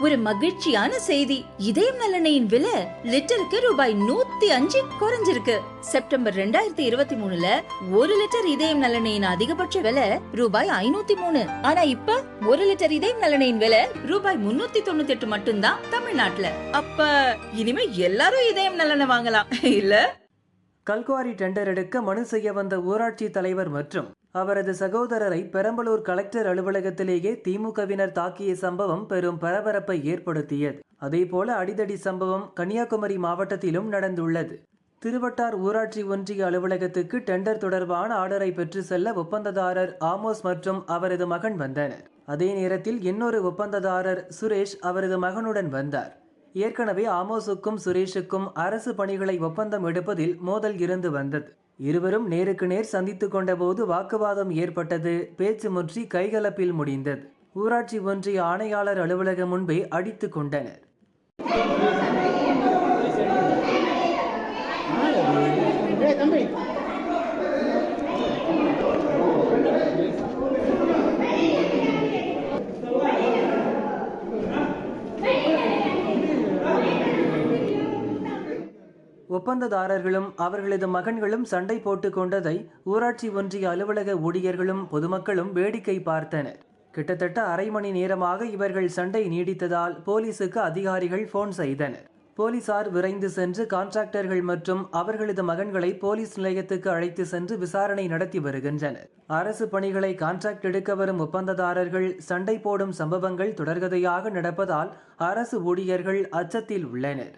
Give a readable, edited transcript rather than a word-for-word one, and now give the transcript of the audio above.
ஒரு மகிழ்ச்சியான செய்தி. இதயம் நல்லெண்ணெயின் விலை லிட்டருக்கு ரூபாய் 105 குறைஞ்சிருக்கு. செப்டம்பர் 2023ல 1 லிட்டர் இதயம் நல்லெண்ணெயின் அதிகபட்ச விலை ரூபாய் 503. ஆனா இப்ப 1 லிட்டர் இதயம் நல்லெண்ணெயின் விலை ரூபாய் 398 மட்டும்தான் தமிழ்நாட்டுல. அப்ப இனிமே எல்லாரும் இதயம் நல்லெண்ணெய் வாங்கலாம் இல்ல? கல்குவாரி டெண்டர் எடுக்க மனு செய்ய வந்த ஊராட்சி தலைவர் மற்றும் அவரது சகோதரரை பெரம்பலூர் கலெக்டர் அலுவலகத்திலேயே திமுகவினர் தாக்கிய சம்பவம் பெரும் பரபரப்பை ஏற்படுத்தியது. அதேபோல அடிதடி சம்பவம் கன்னியாகுமரி மாவட்டத்திலும் நடந்துள்ளது. திருவட்டார் ஊராட்சி ஒன்றிய அலுவலகத்துக்கு டெண்டர் தொடர்பான ஆர்டரை பெற்று செல்ல ஒப்பந்ததாரர் ஆமோஸ் மற்றும் அவரது மகன் வந்தனர். அதே நேரத்தில் இன்னொரு ஒப்பந்ததாரர் சுரேஷ் அவரது மகனுடன் வந்தார். ஏற்கனவே ஆமோஸுக்கும் சுரேஷுக்கும் அரசு பணிகளை ஒப்பந்தம் எடுப்பதில் மோதல் இருந்து வந்தது. இருவரும் நேருக்கு நேர் சந்தித்துக் கொண்ட போது வாக்குவாதம் ஏற்பட்டது. பேச்சு முற்றி கைகலப்பில் முடிந்தது. ஊராட்சி ஒன்றிய ஆணையாளர் அலுவலகம் முன்பே அடித்துக் கொண்டனர். ஒப்பந்ததாரர்களும் அவர்களது மகன்களும் சண்டை போட்டுக் கொண்டதை ஊராட்சி ஒன்றிய அலுவலக ஊழியர்களும் பொதுமக்களும் வேடிக்கை பார்த்தனர். கிட்டத்தட்ட அரை மணி நேரமாக இவர்கள் சண்டை நீடித்ததால் போலீசுக்கு அதிகாரிகள் போன் செய்தனர். போலீசார் விரைந்து சென்று கான்ட்ராக்டர்கள் மற்றும் அவர்களது மகன்களை போலீஸ் நிலையத்துக்கு அழைத்து சென்று விசாரணை நடத்தி வருகின்றனர். அரசு பணிகளை கான்ட்ராக்ட் எடுக்க வரும் ஒப்பந்ததாரர்கள் சண்டை போடும் சம்பவங்கள் தொடர்கதையாக நடப்பதால் அரசு ஊழியர்கள் அச்சத்தில் உள்ளனர்.